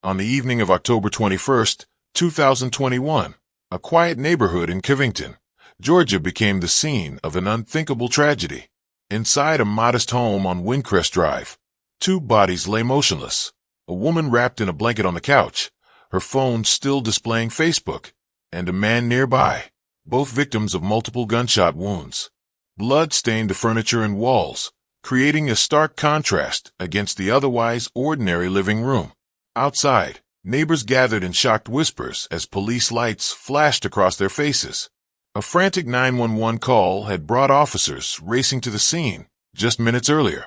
On the evening of October 21st, 2021, a quiet neighborhood in Covington, Georgia became the scene of an unthinkable tragedy. Inside a modest home on Windcrest Drive, two bodies lay motionless. A woman wrapped in a blanket on the couch, her phone still displaying Facebook, and a man nearby, both victims of multiple gunshot wounds. Blood stained the furniture and walls, creating a stark contrast against the otherwise ordinary living room. Outside, neighbors gathered in shocked whispers as police lights flashed across their faces. A frantic 911 call had brought officers racing to the scene just minutes earlier.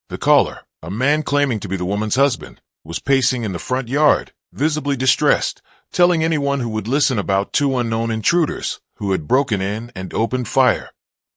The caller, a man claiming to be the woman's husband, was pacing in the front yard, visibly distressed, telling anyone who would listen about two unknown intruders who had broken in and opened fire.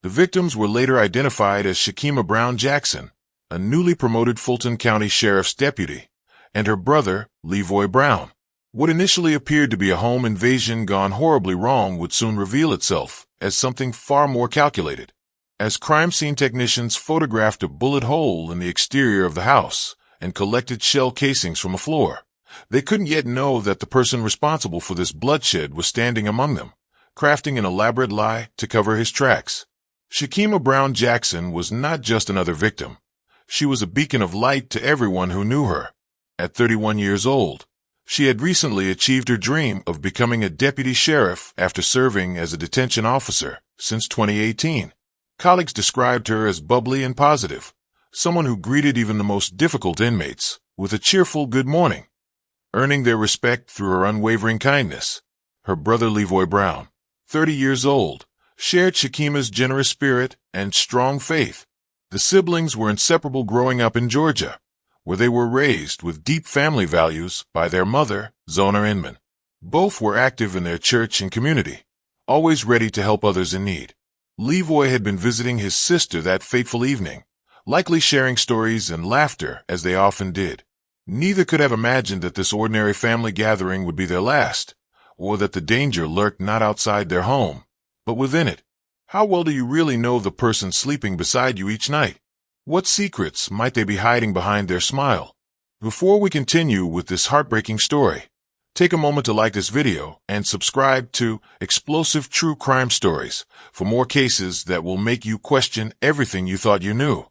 The victims were later identified as Shakima Brown Jackson, a newly promoted Fulton County Sheriff's deputy, and her brother, Levoy Brown. What initially appeared to be a home invasion gone horribly wrong would soon reveal itself as something far more calculated. As crime scene technicians photographed a bullet hole in the exterior of the house and collected shell casings from the floor, they couldn't yet know that the person responsible for this bloodshed was standing among them, crafting an elaborate lie to cover his tracks. Shakima Brown Jackson was not just another victim. She was a beacon of light to everyone who knew her. At 31 years old, she had recently achieved her dream of becoming a deputy sheriff after serving as a detention officer since 2018. Colleagues described her as bubbly and positive, someone who greeted even the most difficult inmates with a cheerful good morning, earning their respect through her unwavering kindness. Her brother Levoy Brown, 30 years old, shared Shakima's generous spirit and strong faith. The siblings were inseparable growing up in Georgia, where they were raised with deep family values by their mother, Zona Inman. Both were active in their church and community, always ready to help others in need. Levoy had been visiting his sister that fateful evening, likely sharing stories and laughter as they often did. Neither could have imagined that this ordinary family gathering would be their last, or that the danger lurked not outside their home, but within it. How well do you really know the person sleeping beside you each night? What secrets might they be hiding behind their smile? Before we continue with this heartbreaking story, take a moment to like this video and subscribe to Explosive True Crime Stories for more cases that will make you question everything you thought you knew.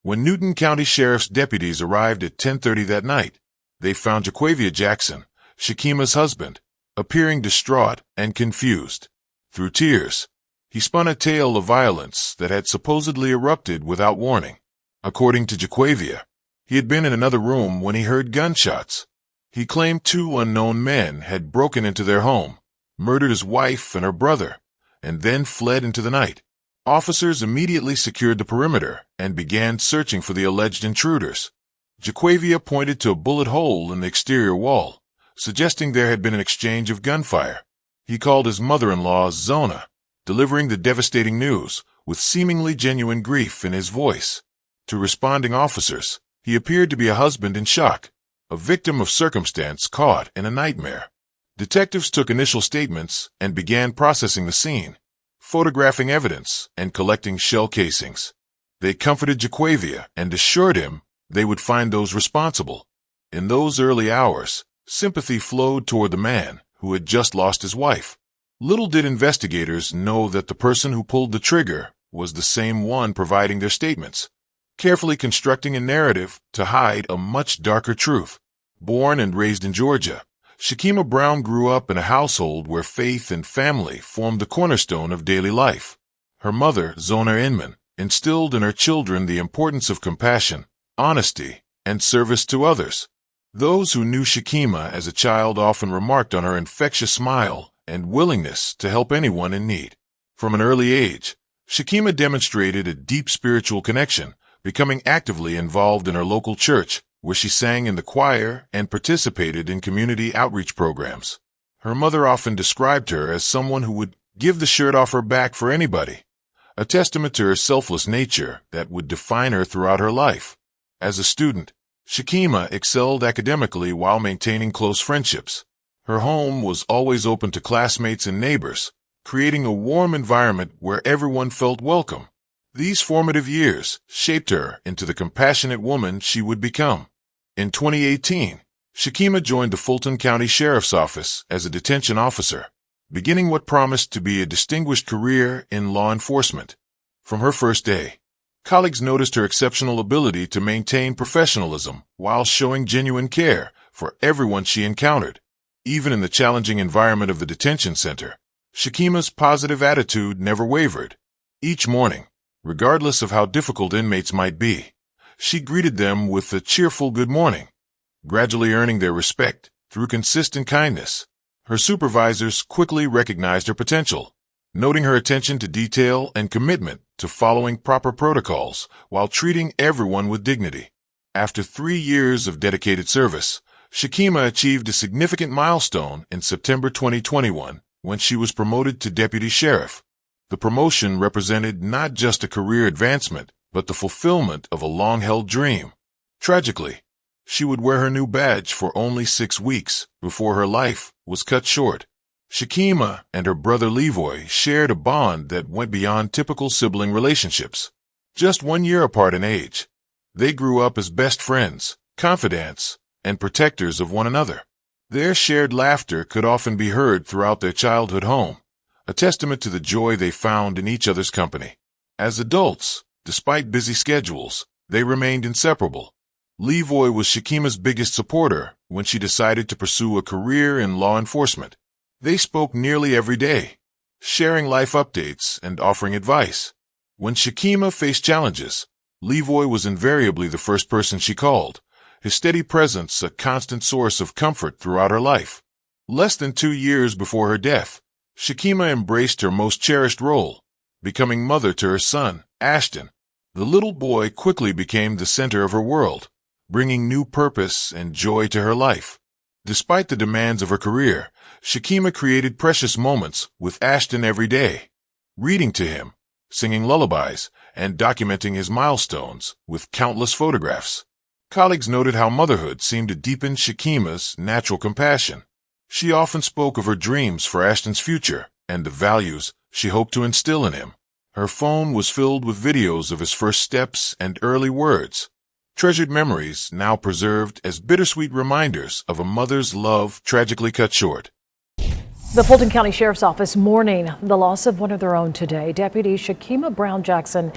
When Newton County Sheriff's deputies arrived at 10:30 that night, they found Jaquavia Jackson, Shakima's husband, appearing distraught and confused. Through tears, he spun a tale of violence that had supposedly erupted without warning. According to Jaquavia, he had been in another room when he heard gunshots. He claimed two unknown men had broken into their home, murdered his wife and her brother, and then fled into the night. Officers immediately secured the perimeter and began searching for the alleged intruders. Jaquavia pointed to a bullet hole in the exterior wall, suggesting there had been an exchange of gunfire. He called his mother-in-law Zona, delivering the devastating news with seemingly genuine grief in his voice. To responding officers, he appeared to be a husband in shock, a victim of circumstance caught in a nightmare. Detectives took initial statements and began processing the scene, photographing evidence and collecting shell casings. They comforted Jaquavia and assured him they would find those responsible. In those early hours, sympathy flowed toward the man who had just lost his wife. Little did investigators know that the person who pulled the trigger was the same one providing their statements, carefully constructing a narrative to hide a much darker truth. Born and raised in Georgia, Shakima Brown grew up in a household where faith and family formed the cornerstone of daily life. Her mother, Zona Inman, instilled in her children the importance of compassion, honesty, and service to others. Those who knew Shakima as a child often remarked on her infectious smile and willingness to help anyone in need. From an early age, Shakima demonstrated a deep spiritual connection, becoming actively involved in her local church, where she sang in the choir and participated in community outreach programs. Her mother often described her as someone who would give the shirt off her back for anybody, a testament to her selfless nature that would define her throughout her life. As a student, Shakima excelled academically while maintaining close friendships. Her home was always open to classmates and neighbors, creating a warm environment where everyone felt welcome. These formative years shaped her into the compassionate woman she would become. In 2018, Shakima joined the Fulton County Sheriff's Office as a detention officer, beginning what promised to be a distinguished career in law enforcement. From her first day, colleagues noticed her exceptional ability to maintain professionalism while showing genuine care for everyone she encountered. Even in the challenging environment of the detention center, Shakima's positive attitude never wavered. Each morning, regardless of how difficult inmates might be, she greeted them with a cheerful good morning, gradually earning their respect through consistent kindness. Her supervisors quickly recognized her potential, noting her attention to detail and commitment to following proper protocols while treating everyone with dignity. After 3 years of dedicated service, Shakima achieved a significant milestone in September 2021 when she was promoted to deputy sheriff. The promotion represented not just a career advancement, but the fulfillment of a long-held dream. Tragically, she would wear her new badge for only 6 weeks before her life was cut short. Shakima and her brother Levoy shared a bond that went beyond typical sibling relationships. Just 1 year apart in age, they grew up as best friends, confidants, and protectors of one another. Their shared laughter could often be heard throughout their childhood home, a testament to the joy they found in each other's company. As adults, despite busy schedules, they remained inseparable. Levoy was Shakima's biggest supporter when she decided to pursue a career in law enforcement. They spoke nearly every day, sharing life updates and offering advice. When Shakima faced challenges, Levoy was invariably the first person she called, his steady presence a constant source of comfort throughout her life. Less than 2 years before her death, Shakima embraced her most cherished role, becoming mother to her son, Ashton. The little boy quickly became the center of her world, bringing new purpose and joy to her life. Despite the demands of her career, Shakima created precious moments with Ashton every day, reading to him, singing lullabies, and documenting his milestones with countless photographs. Colleagues noted how motherhood seemed to deepen Shakima's natural compassion. She often spoke of her dreams for Ashton's future and the values she hoped to instill in him. Her phone was filled with videos of his first steps and early words, treasured memories now preserved as bittersweet reminders of a mother's love tragically cut short. The Fulton County Sheriff's Office mourning the loss of one of their own today. Deputy Shakima Brown Jackson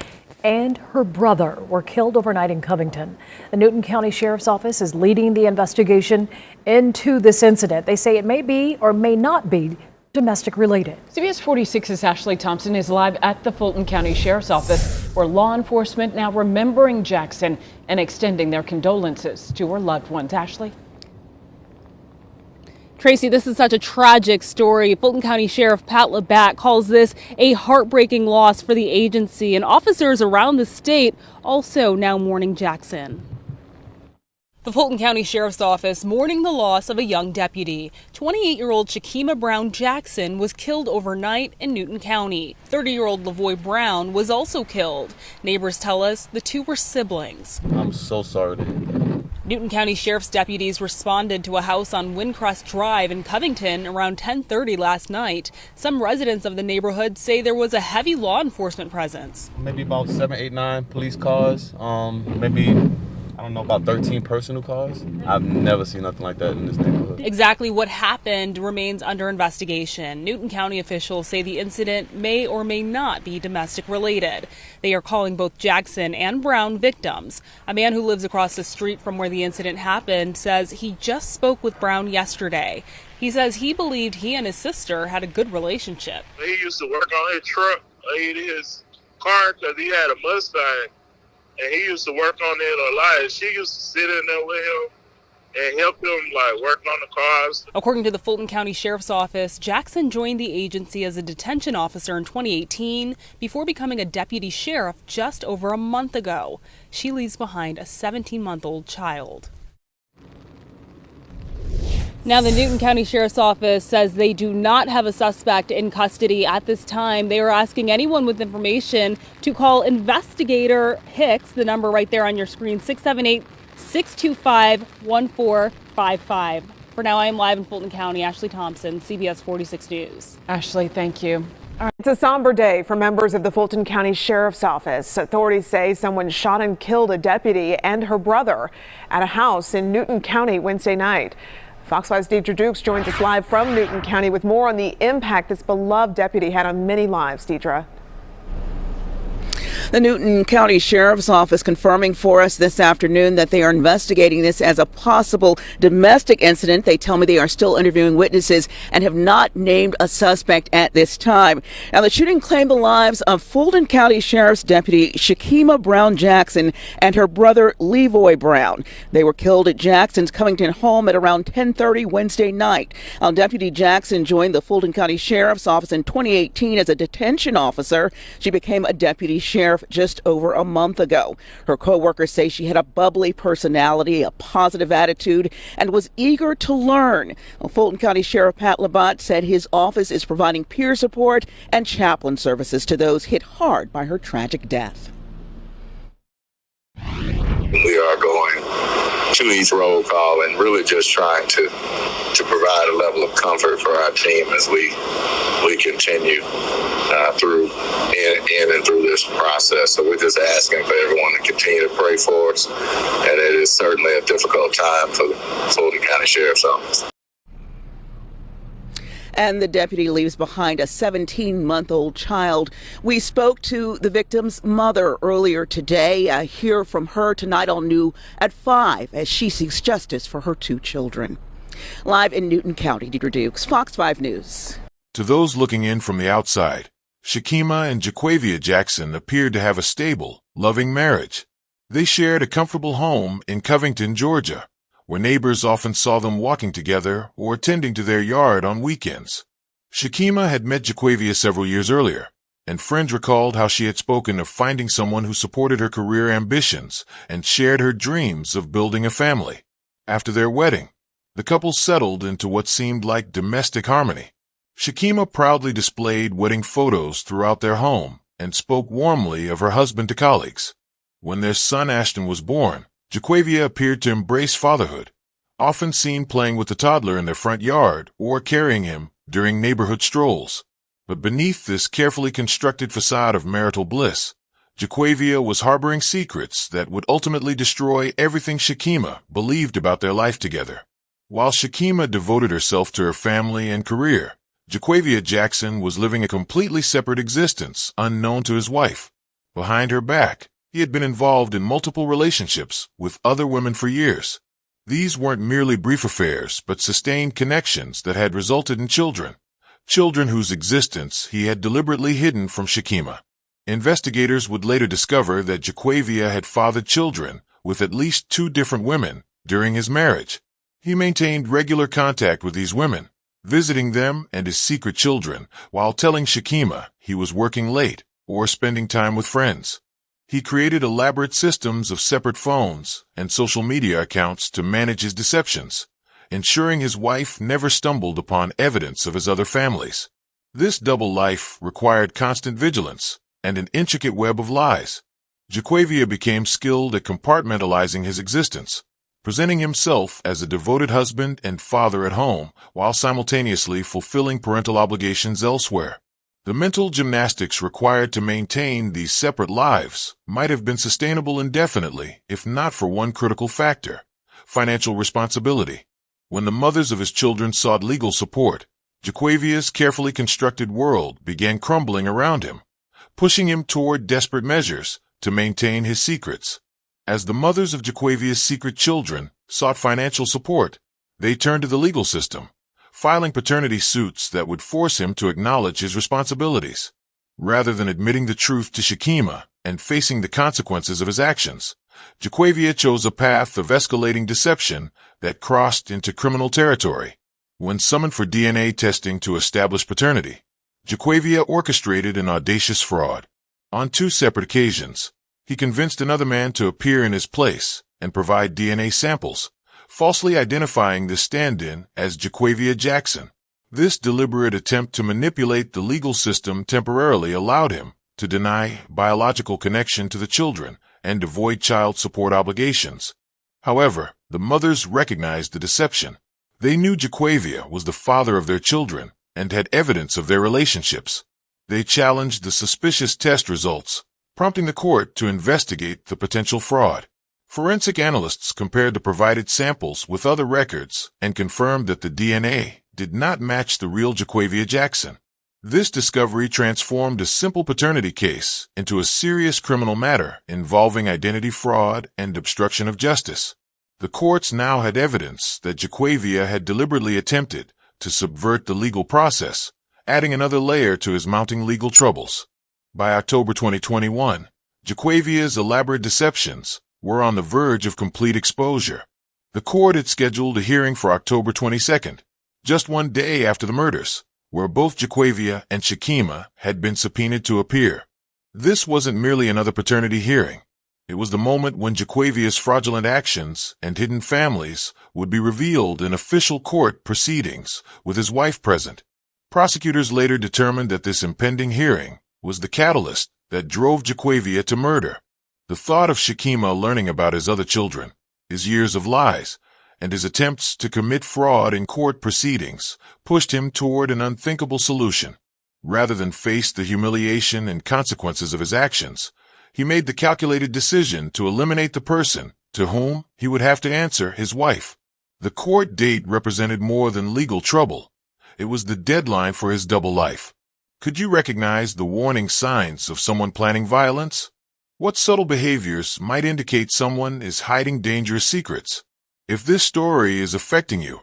and her brother were killed overnight in Covington. The Newton County Sheriff's Office is leading the investigation into this incident. They say it may be or may not be domestic related. CBS 46's Ashley Thompson is live at the Fulton County Sheriff's Office, where law enforcement now remembering Jackson and extending their condolences to her loved ones. Ashley? Tracy, this is such a tragic story. Fulton County Sheriff Pat Labatt calls this a heartbreaking loss for the agency, and officers around the state also now mourning Jackson. The Fulton County Sheriff's Office mourning the loss of a young deputy. 28-year-old Shakima Brown Jackson was killed overnight in Newton County. 30-year-old Levoy Brown was also killed. Neighbors tell us the two were siblings. I'm so sorry to hear that. Newton County Sheriff's deputies responded to a house on Windcrest Drive in Covington around 10:30 last night. Some residents of the neighborhood say there was a heavy law enforcement presence. Maybe about 7, 8, 9 police cars, maybe I don't know, about 13 personal cars. I've never seen nothing like that in this neighborhood. Exactly what happened remains under investigation. Newton County officials say the incident may or may not be domestic related. They are calling both Jackson and Brown victims. A man who lives across the street from where the incident happened says he just spoke with Brown yesterday. He says he believed he and his sister had a good relationship. He used to work on his truck, in his car, because he had a Mustang. And he used to work on it a lot. And she used to sit in there with him and help him, work on the cars. According to the Fulton County Sheriff's Office, Jackson joined the agency as a detention officer in 2018 before becoming a deputy sheriff just over a month ago. She leaves behind a 17-month-old child. Now, the Newton County Sheriff's Office says they do not have a suspect in custody at this time. They are asking anyone with information to call Investigator Hicks, the number right there on your screen, 678-625-1455. For now, I am live in Fulton County. Ashley Thompson, CBS 46 News. Ashley, thank you. It's a somber day for members of the Fulton County Sheriff's Office. Authorities say someone shot and killed a deputy and her brother at a house in Newton County Wednesday night. Fox 5's Deidre Dukes joins us live from Newton County with more on the impact this beloved deputy had on many lives. Deidre. The Newton County Sheriff's Office confirming for us this afternoon that they are investigating this as a possible domestic incident. They tell me they are still interviewing witnesses and have not named a suspect at this time. Now, the shooting claimed the lives of Fulton County Sheriff's Deputy Shakima Brown Jackson and her brother Levoy Brown. They were killed at Jackson's Covington home at around 10:30 Wednesday night. Now, Deputy Jackson joined the Fulton County Sheriff's Office in 2018 as a detention officer. She became a deputy sheriff just over a month ago. Her co-workers say she had a bubbly personality, a positive attitude, and was eager to learn. Well, Fulton County Sheriff Pat Labatt said his office is providing peer support and chaplain services to those hit hard by her tragic death. We are going to each roll call and really just trying to provide a level of comfort for our team as we continue through and through this process. So we're just asking for everyone to continue to pray for us, and it is certainly a difficult time for the Fulton County Sheriff's Office. And the deputy leaves behind a 17-month-old child. We spoke to the victim's mother earlier today. Hear from her tonight on New at 5 as she seeks justice for her two children. Live in Newton County, Deidre Dukes, Fox 5 News. To those looking in from the outside, Shakima and Jaquavia Jackson appeared to have a stable, loving marriage. They shared a comfortable home in Covington, Georgia, where neighbors often saw them walking together or tending to their yard on weekends. Shakima had met Jaquavia several years earlier, and friends recalled how she had spoken of finding someone who supported her career ambitions and shared her dreams of building a family. After their wedding, the couple settled into what seemed like domestic harmony. Shakima proudly displayed wedding photos throughout their home and spoke warmly of her husband to colleagues. When their son Ashton was born, Jaquavia appeared to embrace fatherhood, often seen playing with the toddler in their front yard or carrying him during neighborhood strolls. But beneath this carefully constructed facade of marital bliss, Jaquavia was harboring secrets that would ultimately destroy everything Shakima believed about their life together. While Shakima devoted herself to her family and career, Jaquavia Jackson was living a completely separate existence unknown to his wife. Behind her back, he had been involved in multiple relationships with other women for years. These weren't merely brief affairs, but sustained connections that had resulted in children whose existence he had deliberately hidden from Shakima. Investigators would later discover that Jaquavia had fathered children with at least 2 different women during his marriage. He maintained regular contact with these women, visiting them and his secret children while telling Shakima he was working late or spending time with friends. He created elaborate systems of separate phones and social media accounts to manage his deceptions, ensuring his wife never stumbled upon evidence of his other families. This double life required constant vigilance and an intricate web of lies. Jaquavia became skilled at compartmentalizing his existence, presenting himself as a devoted husband and father at home while simultaneously fulfilling parental obligations elsewhere. The mental gymnastics required to maintain these separate lives might have been sustainable indefinitely if not for one critical factor: financial responsibility. When the mothers of his children sought legal support, Jaquavia's carefully constructed world began crumbling around him, pushing him toward desperate measures to maintain his secrets. As the mothers of Jaquavia's secret children sought financial support, they turned to the legal system, filing paternity suits that would force him to acknowledge his responsibilities. Rather than admitting the truth to Shakima and facing the consequences of his actions, Jaquavia chose a path of escalating deception that crossed into criminal territory. When summoned for DNA testing to establish paternity, Jaquavia orchestrated an audacious fraud. On 2 separate occasions, he convinced another man to appear in his place and provide DNA samples, falsely identifying the stand-in as Jaquavia Jackson. This deliberate attempt to manipulate the legal system temporarily allowed him to deny biological connection to the children and avoid child support obligations. However, the mothers recognized the deception. They knew Jaquavia was the father of their children and had evidence of their relationships. They challenged the suspicious test results, prompting the court to investigate the potential fraud. Forensic analysts compared the provided samples with other records and confirmed that the DNA did not match the real Jaquavia Jackson. This discovery transformed a simple paternity case into a serious criminal matter involving identity fraud and obstruction of justice. The courts now had evidence that Jaquavia had deliberately attempted to subvert the legal process, adding another layer to his mounting legal troubles. By October 2021, Jaquavia's elaborate deceptions were on the verge of complete exposure. The court had scheduled a hearing for October 22nd, just one day after the murders, where both Jaquavia and Shakima had been subpoenaed to appear. This wasn't merely another paternity hearing. It was the moment when Jaquavia's fraudulent actions and hidden families would be revealed in official court proceedings with his wife present. Prosecutors later determined that this impending hearing was the catalyst that drove Jaquavia to murder. The thought of Shakima learning about his other children, his years of lies, and his attempts to commit fraud in court proceedings pushed him toward an unthinkable solution. Rather than face the humiliation and consequences of his actions, he made the calculated decision to eliminate the person to whom he would have to answer, his wife. The court date represented more than legal trouble. It was the deadline for his double life. Could you recognize the warning signs of someone planning violence? What subtle behaviors might indicate someone is hiding dangerous secrets? If this story is affecting you,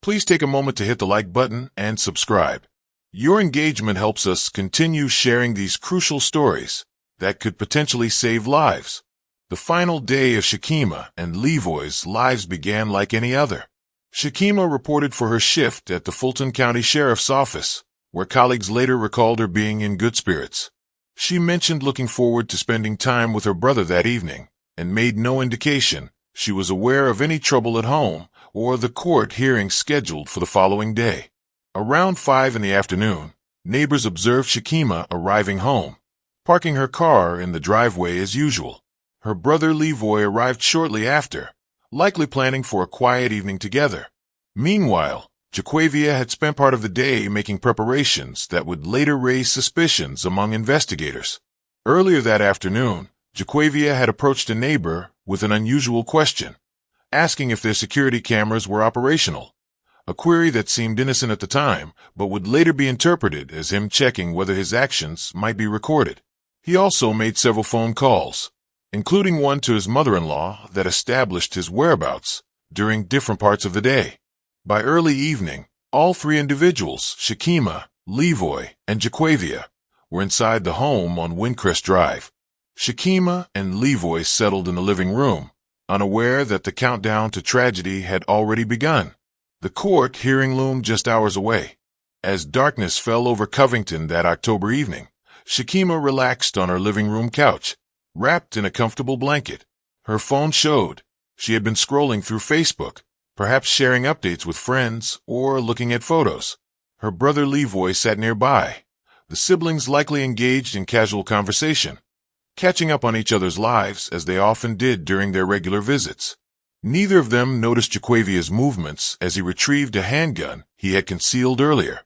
please take a moment to hit the like button and subscribe. Your engagement helps us continue sharing these crucial stories that could potentially save lives. The final day of Shakima and Levoy's lives began like any other. Shakima reported for her shift at the Fulton County Sheriff's Office, where colleagues later recalled her being in good spirits. She mentioned looking forward to spending time with her brother that evening, and made no indication she was aware of any trouble at home or the court hearing scheduled for the following day. Around 5 in the afternoon, neighbors observed Shakima arriving home, parking her car in the driveway as usual. Her brother Levoy arrived shortly after, likely planning for a quiet evening together. Meanwhile, Jaquavia had spent part of the day making preparations that would later raise suspicions among investigators. Earlier that afternoon, Jaquavia had approached a neighbor with an unusual question, asking if their security cameras were operational, a query that seemed innocent at the time, but would later be interpreted as him checking whether his actions might be recorded. He also made several phone calls, including one to his mother-in-law that established his whereabouts during different parts of the day. By early evening, all three individuals, Shakima, Levoy, and Jaquavia, were inside the home on Windcrest Drive. Shakima and Levoy settled in the living room, unaware that the countdown to tragedy had already begun. The court hearing loomed just hours away. As darkness fell over Covington that October evening, Shakima relaxed on her living room couch, wrapped in a comfortable blanket. Her phone showed she had been scrolling through Facebook, perhaps sharing updates with friends or looking at photos. Her brother Levoy sat nearby. The siblings likely engaged in casual conversation, catching up on each other's lives as they often did during their regular visits. Neither of them noticed Jaquavia's movements as he retrieved a handgun he had concealed earlier.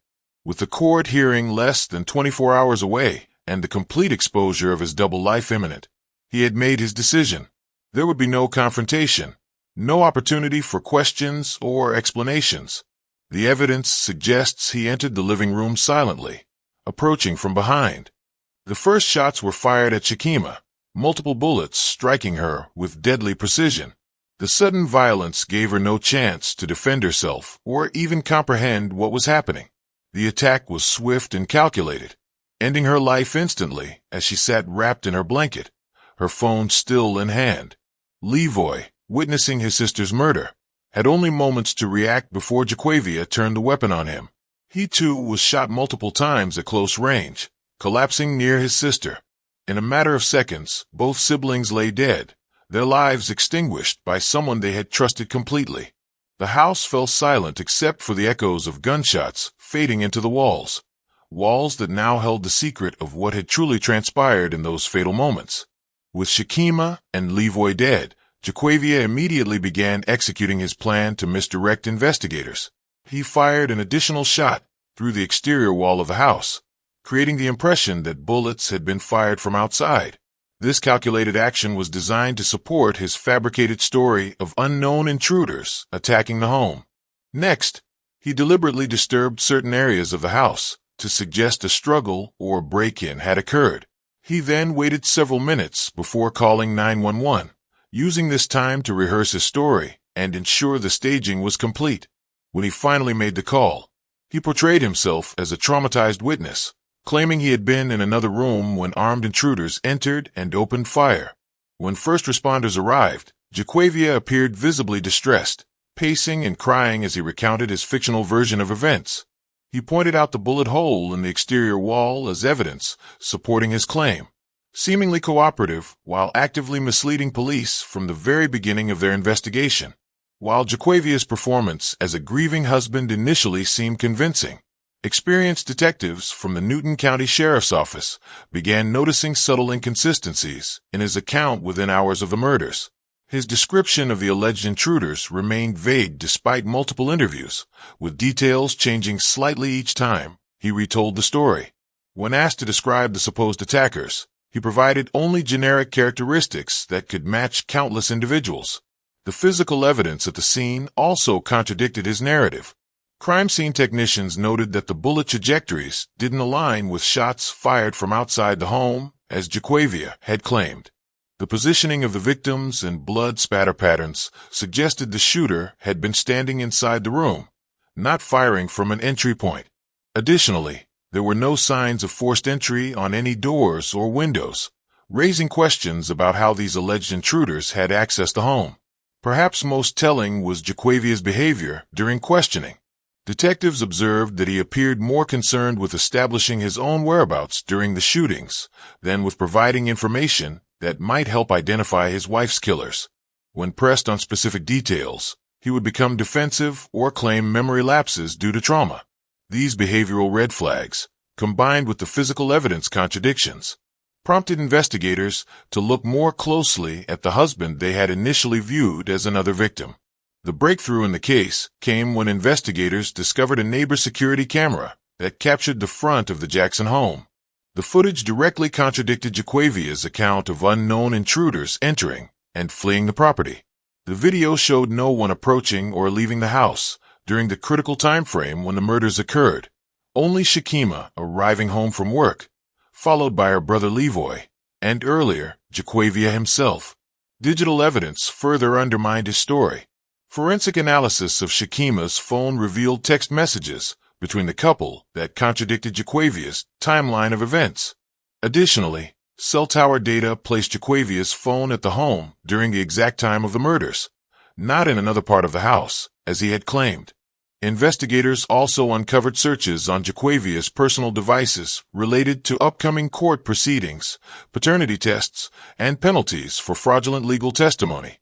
With the court hearing less than 24 hours away and the complete exposure of his double life imminent, he had made his decision. There would be no confrontation, no opportunity for questions or explanations. The evidence suggests he entered the living room silently, approaching from behind. The first shots were fired at Shakima, multiple bullets striking her with deadly precision. The sudden violence gave her no chance to defend herself or even comprehend what was happening. The attack was swift and calculated, ending her life instantly as she sat wrapped in her blanket, her phone still in hand. Levoy, witnessing his sister's murder, had only moments to react before Jaquavia turned the weapon on him. He too was shot multiple times at close range, collapsing near his sister. In a matter of seconds, both siblings lay dead, their lives extinguished by someone they had trusted completely. The house fell silent except for the echoes of gunshots fading into the walls that now held the secret of what had truly transpired in those fatal moments. With Shakima and Levoy dead, Jaquavia immediately began executing his plan to misdirect investigators. He fired an additional shot through the exterior wall of the house, creating the impression that bullets had been fired from outside. This calculated action was designed to support his fabricated story of unknown intruders attacking the home. Next, he deliberately disturbed certain areas of the house to suggest a struggle or break-in had occurred. He then waited several minutes before calling 911, using this time to rehearse his story and ensure the staging was complete. When he finally made the call, he portrayed himself as a traumatized witness, claiming he had been in another room when armed intruders entered and opened fire. When first responders arrived, Jaquavia appeared visibly distressed, pacing and crying as he recounted his fictional version of events. He pointed out the bullet hole in the exterior wall as evidence, supporting his claim, seemingly cooperative while actively misleading police from the very beginning of their investigation. While Jaquavia's performance as a grieving husband initially seemed convincing, experienced detectives from the Newton County Sheriff's Office began noticing subtle inconsistencies in his account within hours of the murders. His description of the alleged intruders remained vague despite multiple interviews, with details changing slightly each time he retold the story. When asked to describe the supposed attackers, he provided only generic characteristics that could match countless individuals. The physical evidence at the scene also contradicted his narrative. Crime scene technicians noted that the bullet trajectories didn't align with shots fired from outside the home, as Jaquavia had claimed. The positioning of the victims and blood spatter patterns suggested the shooter had been standing inside the room, not firing from an entry point. Additionally, there were no signs of forced entry on any doors or windows, raising questions about how these alleged intruders had accessed the home. Perhaps most telling was Jaquavia's behavior during questioning. Detectives observed that he appeared more concerned with establishing his own whereabouts during the shootings than with providing information that might help identify his wife's killers. When pressed on specific details, he would become defensive or claim memory lapses due to trauma. These behavioral red flags, combined with the physical evidence contradictions, prompted investigators to look more closely at the husband they had initially viewed as another victim. The breakthrough in the case came when investigators discovered a neighbor's security camera that captured the front of the Jackson home. The footage directly contradicted Jaquavia's account of unknown intruders entering and fleeing the property. The video showed no one approaching or leaving the house during the critical time frame when the murders occurred, only Shakima arriving home from work, followed by her brother Levoy, and earlier, Jaquavia himself. Digital evidence further undermined his story. Forensic analysis of Shakima's phone revealed text messages between the couple that contradicted Jaquavia's timeline of events. Additionally, cell tower data placed Jaquavia's phone at the home during the exact time of the murders, not in another part of the house, as he had claimed. Investigators also uncovered searches on Jaquavia's personal devices related to upcoming court proceedings, paternity tests, and penalties for fraudulent legal testimony.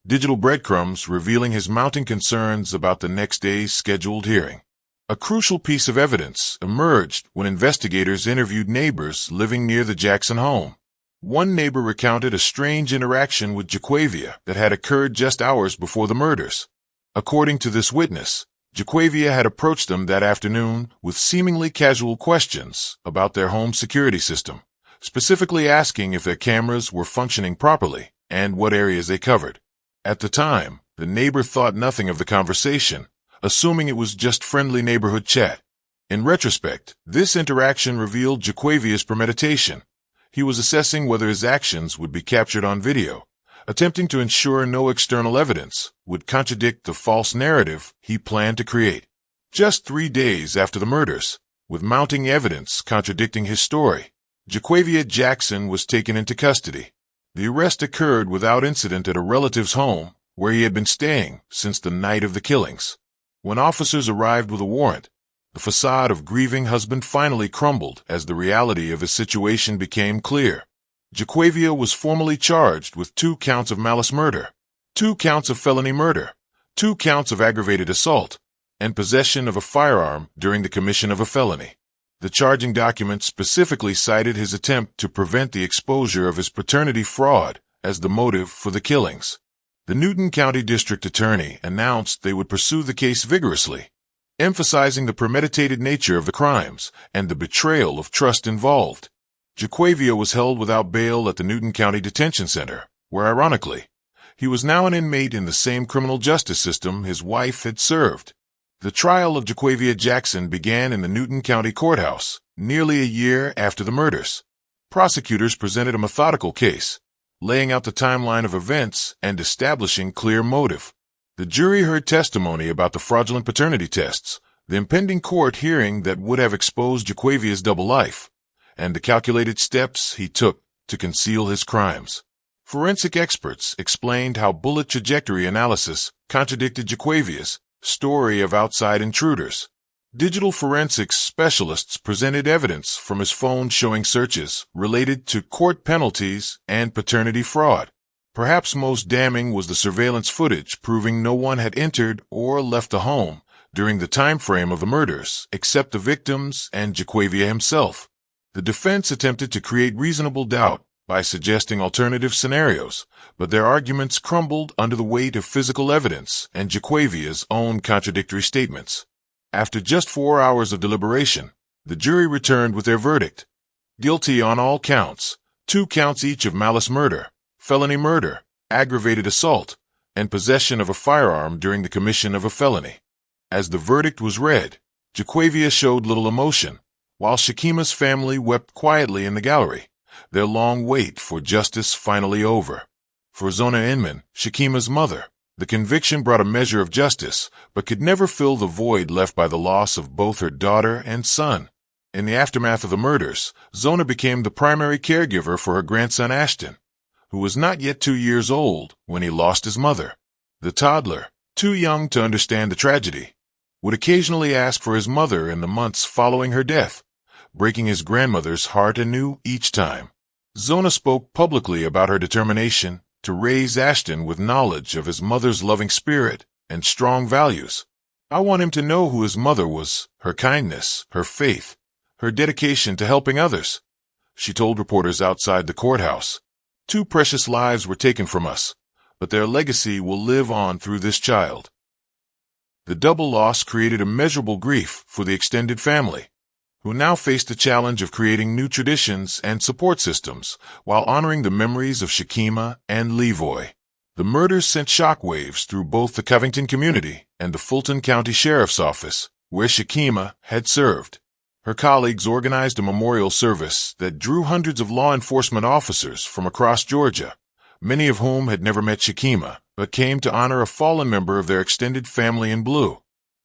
Digital breadcrumbs revealing his mounting concerns about the next day's scheduled hearing. A crucial piece of evidence emerged when investigators interviewed neighbors living near the Jackson home. One neighbor recounted a strange interaction with Jaquavia that had occurred just hours before the murders. According to this witness, Jaquavia had approached them that afternoon with seemingly casual questions about their home security system, specifically asking if their cameras were functioning properly and what areas they covered. At the time, the neighbor thought nothing of the conversation, assuming it was just friendly neighborhood chat. In retrospect, this interaction revealed Jaquavia's premeditation. He was assessing whether his actions would be captured on video, attempting to ensure no external evidence would contradict the false narrative he planned to create. Just 3 days after the murders, with mounting evidence contradicting his story, Jaquavia Jackson was taken into custody. The arrest occurred without incident at a relative's home where he had been staying since the night of the killings. When officers arrived with a warrant, the facade of grieving husband finally crumbled as the reality of his situation became clear. Jaquavia was formally charged with 2 counts of malice murder, 2 counts of felony murder, 2 counts of aggravated assault, and possession of a firearm during the commission of a felony. The charging document specifically cited his attempt to prevent the exposure of his paternity fraud as the motive for the killings. The Newton County District Attorney announced they would pursue the case vigorously, emphasizing the premeditated nature of the crimes and the betrayal of trust involved. Jaquavia was held without bail at the Newton County Detention Center, where ironically, he was now an inmate in the same criminal justice system his wife had served. The trial of Jaquavia Jackson began in the Newton County Courthouse, nearly a year after the murders. Prosecutors presented a methodical case, laying out the timeline of events and establishing clear motive. The jury heard testimony about the fraudulent paternity tests, the impending court hearing that would have exposed Jaquavia's double life, and the calculated steps he took to conceal his crimes. Forensic experts explained how bullet trajectory analysis contradicted Jaquavia's story of outside intruders. Digital forensics specialists presented evidence from his phone showing searches related to court penalties and paternity fraud. Perhaps most damning was the surveillance footage proving no one had entered or left the home during the time frame of the murders except the victims and Jaquavia himself. The defense attempted to create reasonable doubt by suggesting alternative scenarios, but their arguments crumbled under the weight of physical evidence and Jaquavia's own contradictory statements. After just 4 hours of deliberation, the jury returned with their verdict: guilty on all counts, 2 counts each of malice murder, felony murder, aggravated assault, and possession of a firearm during the commission of a felony. As the verdict was read, Jaquavia showed little emotion, while Shakima's family wept quietly in the gallery, their long wait for justice finally over. For Zona Inman, Shakima's mother, the conviction brought a measure of justice, but could never fill the void left by the loss of both her daughter and son. In the aftermath of the murders, Zona became the primary caregiver for her grandson Ashton, who was not yet 2 years old when he lost his mother. The toddler, too young to understand the tragedy, would occasionally ask for his mother in the months following her death, breaking his grandmother's heart anew each time. Zona spoke publicly about her determination to raise Ashton with knowledge of his mother's loving spirit and strong values. "I want him to know who his mother was, her kindness, her faith, her dedication to helping others," she told reporters outside the courthouse. "2 precious lives were taken from us, but their legacy will live on through this child." The double loss created immeasurable grief for the extended family, who now faced the challenge of creating new traditions and support systems while honoring the memories of Shakima and Levoy. The murders sent shockwaves through both the Covington community and the Fulton County Sheriff's Office, where Shakima had served. Her colleagues organized a memorial service that drew hundreds of law enforcement officers from across Georgia, many of whom had never met Shakima, but came to honor a fallen member of their extended family in blue.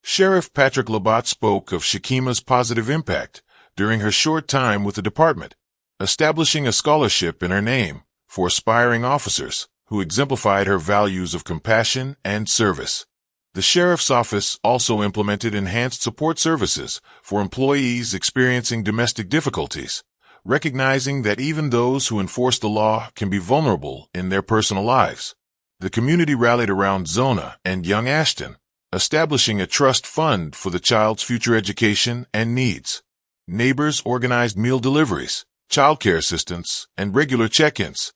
Sheriff Patrick Labatt spoke of Shakima's positive impact during her short time with the department, establishing a scholarship in her name for aspiring officers who exemplified her values of compassion and service. The sheriff's office also implemented enhanced support services for employees experiencing domestic difficulties, recognizing that even those who enforce the law can be vulnerable in their personal lives. The community rallied around Zona and young Ashton, establishing a trust fund for the child's future education and needs. Neighbors organized meal deliveries, childcare assistance, and regular check-ins,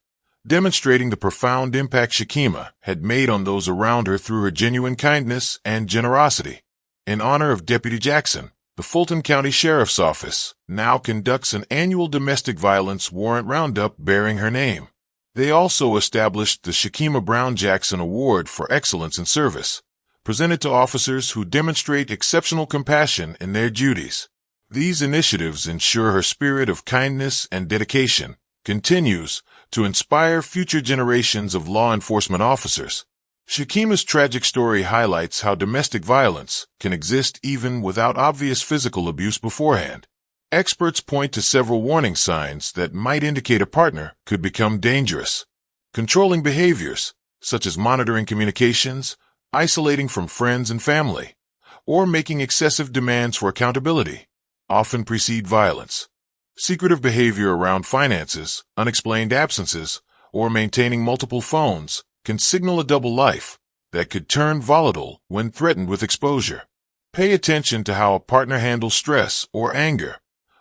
demonstrating the profound impact Shakima had made on those around her through her genuine kindness and generosity. In honor of Deputy Jackson, the Fulton County Sheriff's Office now conducts an annual domestic violence warrant roundup bearing her name. They also established the Shakima Brown Jackson Award for Excellence in Service, presented to officers who demonstrate exceptional compassion in their duties. These initiatives ensure her spirit of kindness and dedication continues to inspire future generations of law enforcement officers. Shakima's tragic story highlights how domestic violence can exist even without obvious physical abuse beforehand. Experts point to several warning signs that might indicate a partner could become dangerous. Controlling behaviors, such as monitoring communications, isolating from friends and family, or making excessive demands for accountability, often precede violence. Secretive behavior around finances, unexplained absences, or maintaining multiple phones can signal a double life that could turn volatile when threatened with exposure. Pay attention to how a partner handles stress or anger.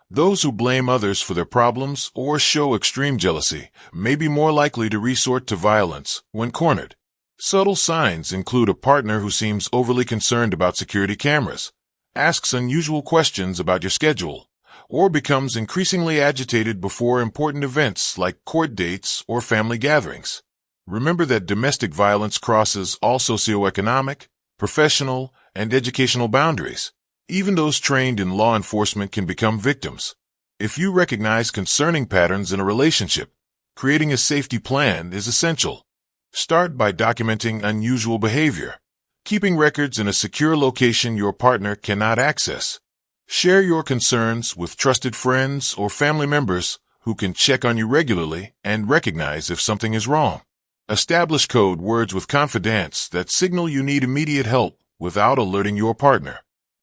Those who blame others for their problems or show extreme jealousy may be more likely to resort to violence when cornered. Subtle signs include a partner who seems overly concerned about security cameras, asks unusual questions about your schedule, or becomes increasingly agitated before important events like court dates or family gatherings. Remember that domestic violence crosses all socioeconomic, professional, and educational boundaries. Even those trained in law enforcement can become victims. If you recognize concerning patterns in a relationship, creating a safety plan is essential. Start by documenting unusual behavior, keeping records in a secure location your partner cannot access. Share your concerns with trusted friends or family members who can check on you regularly and recognize if something is wrong. Establish code words with confidence that signal you need immediate help without alerting your partner.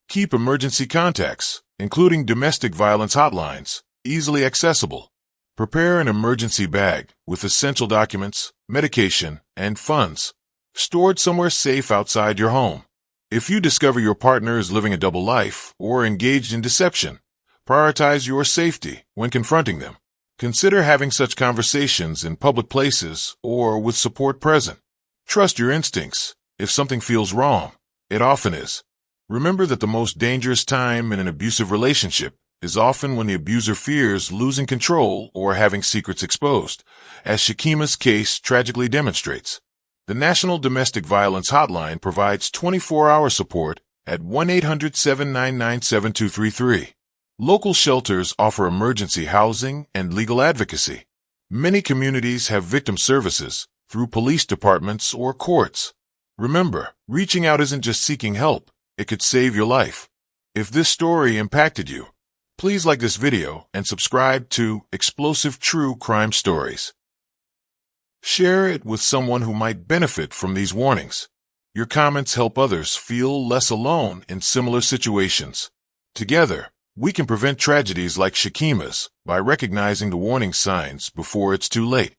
Keep emergency contacts, including domestic violence hotlines, easily accessible. Prepare an emergency bag with essential documents, medication, and funds, stored somewhere safe outside your home. If you discover your partner is living a double life or engaged in deception, prioritize your safety when confronting them. Consider having such conversations in public places or with support present. Trust your instincts. If something feels wrong, it often is. Remember that the most dangerous time in an abusive relationship is often when the abuser fears losing control or having secrets exposed, as Shakima's case tragically demonstrates. The National Domestic Violence Hotline provides 24-hour support at 1-800-799-7233. Local shelters offer emergency housing and legal advocacy. Many communities have victim services through police departments or courts. Remember, reaching out isn't just seeking help. It could save your life. If this story impacted you, please like this video and subscribe to Explosive True Crime Stories. Share it with someone who might benefit from these warnings. Your comments help others feel less alone in similar situations. Together, we can prevent tragedies like Shakima's by recognizing the warning signs before it's too late.